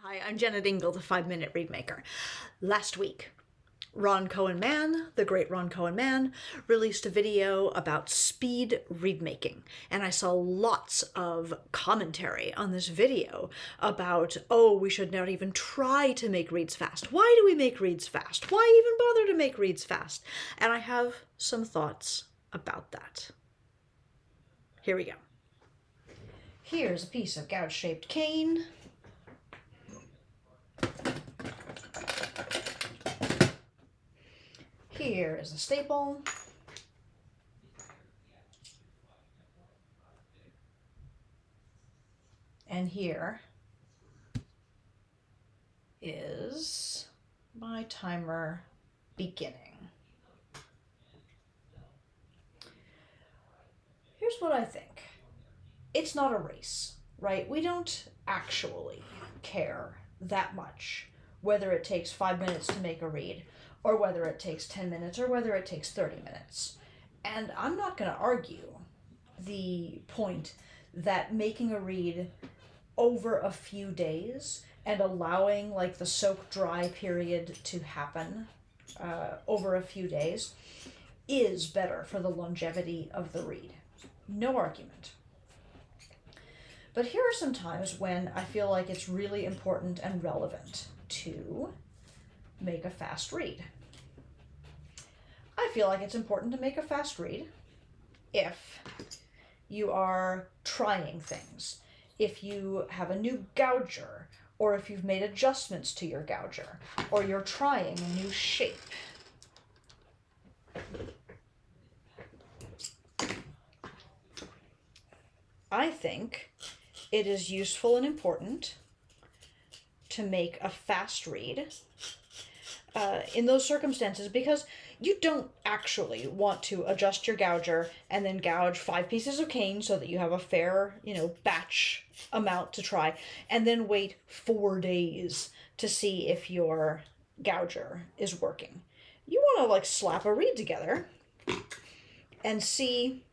Hi, I'm Jennet Ingle, the 5-Minute Reedmaker. Last week, Ron Cohen-Mann, the great Ron Cohen-Mann, released a video about speed reedmaking, and I saw lots of commentary on this video about, oh, we should not even try to make reeds fast. Why do we make reeds fast? Why even bother to make reeds fast? And I have some thoughts about that. Here we go. Here's a piece of gouge-shaped cane. Here is a staple. And here is my timer beginning. Here's what I think. It's not a race, right? We don't actually care that much whether it takes 5 minutes to make a reed, or whether it takes 10 minutes, or whether it takes 30 minutes. And I'm not going to argue the point that making a reed over a few days and allowing like the soak dry period to happen over a few days is better for the longevity of the reed. No argument. But here are some times when I feel like it's really important and relevant to make a fast reed. I feel like it's important to make a fast reed if you are trying things, if you have a new gouger, or if you've made adjustments to your gouger, or you're trying a new shape. I think it is useful and important to make a fast reed in those circumstances, because you don't actually want to adjust your gouger and then gouge 5 pieces of cane so that you have a fair, batch amount to try, and then wait 4 days to see if your gouger is working. You want to like slap a reed together and see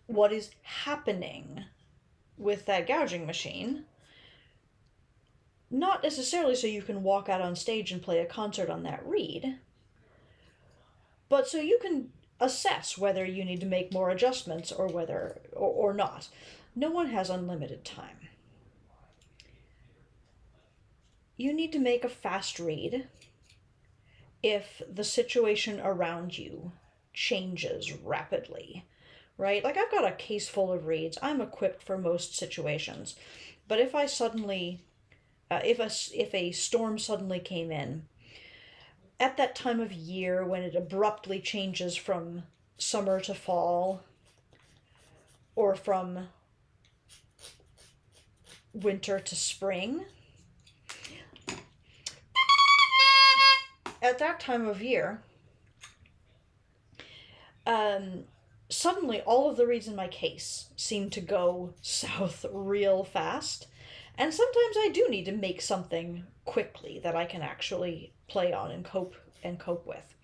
what is happening with that gouging machine. Not necessarily so you can walk out on stage and play a concert on that reed, but so you can assess whether you need to make more adjustments or whether or not. No one has unlimited time. You need to make a fast reed if the situation around you changes rapidly, right? Like I've got a case full of reeds. I'm equipped for most situations. But if I suddenly if a storm suddenly came in, at that time of year when it abruptly changes from summer to fall, or from winter to spring, at that time of year, suddenly all of the reeds in my case seem to go south real fast. And sometimes I do need to make something quickly that I can actually play on and cope with.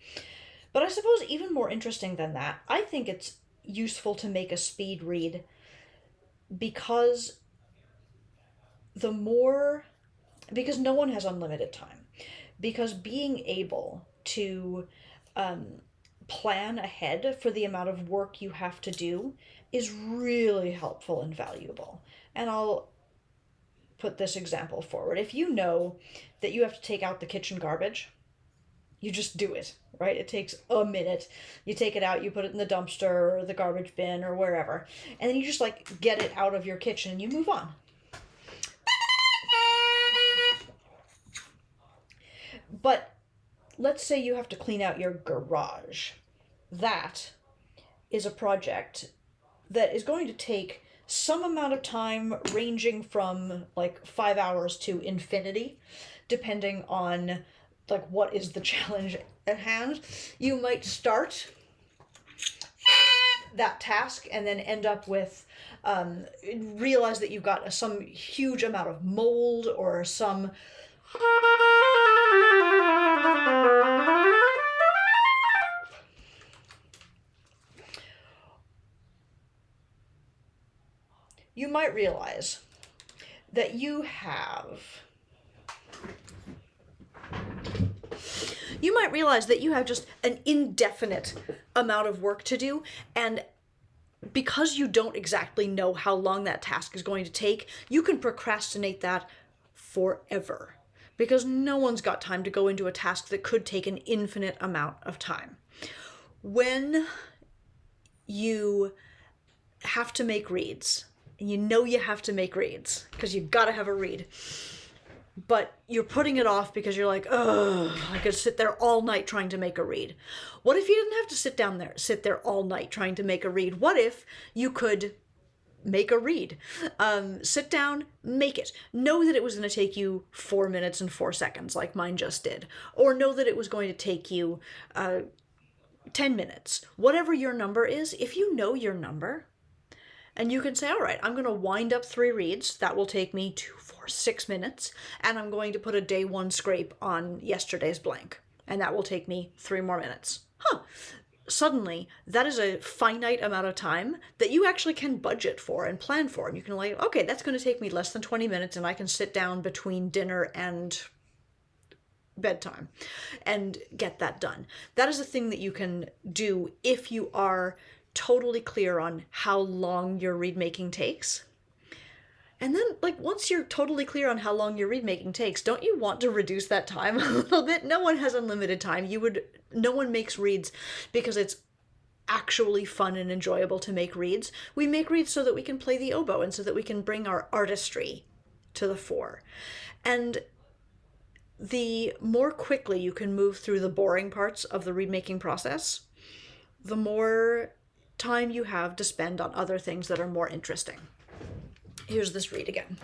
But I suppose even more interesting than that, I think it's useful to make a speed reed because no one has unlimited time. Because being able to plan ahead for the amount of work you have to do is really helpful and valuable. And I'll put this example forward. If you know that you have to take out the kitchen garbage, you just do it, right? It takes a minute. You take it out, you put it in the dumpster or the garbage bin or wherever, and then you just like get it out of your kitchen and you move on. But let's say you have to clean out your garage. That is a project that is going to take some amount of time, ranging from like 5 hours to infinity, depending on like what is the challenge at hand. You might start that task and then end up with realize that you've got some huge amount of mold or some you might realize that you have you might realize that you have just an indefinite amount of work to do, and because you don't exactly know how long that task is going to take, you can procrastinate that forever, because no one's got time to go into a task that could take an infinite amount of time. When you have to make reeds, and you know you have to make reeds, because you gotta have a reed, but you're putting it off because you're like, ugh, I could sit there all night trying to make a reed. What if you didn't have to sit there all night trying to make a reed? What if you could make a reed? Sit down, make it. Know that it was going to take you 4 minutes and 4 seconds like mine just did. Or know that it was going to take you 10 minutes. Whatever your number is, if you know your number, and you can say, all right, I'm going to wind up 3 reeds. That will take me 2, 4, 6 minutes. And I'm going to put a day 1 scrape on yesterday's blank. And that will take me 3 more minutes. Suddenly, that is a finite amount of time that you actually can budget for and plan for. And you can like, okay, that's going to take me less than 20 minutes, and I can sit down between dinner and bedtime and get that done. That is a thing that you can do if you are totally clear on how long your reed making takes. And then, like, once you're totally clear on how long your reed making takes, don't you want to reduce that time a little bit? No one has unlimited time. No one makes reeds because it's actually fun and enjoyable to make reeds. We make reeds so that we can play the oboe and so that we can bring our artistry to the fore. And the more quickly you can move through the boring parts of the reed making process, the more time you have to spend on other things that are more interesting. Here's this reed again.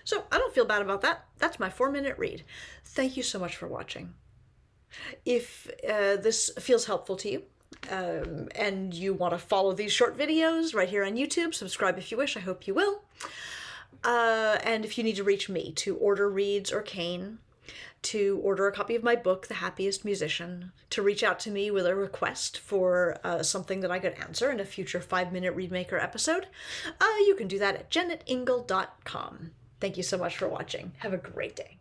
So I don't feel bad about that. That's my 4-minute reed. Thank you so much for watching. If this feels helpful to you, and you want to follow these short videos right here on YouTube, subscribe if you wish. I hope you will. And if you need to reach me to order reeds or cane, to order a copy of my book, The Happiest Musician, to reach out to me with a request for something that I could answer in a future 5-minute Reedmaker episode, you can do that at jennetingle.com. Thank you so much for watching. Have a great day.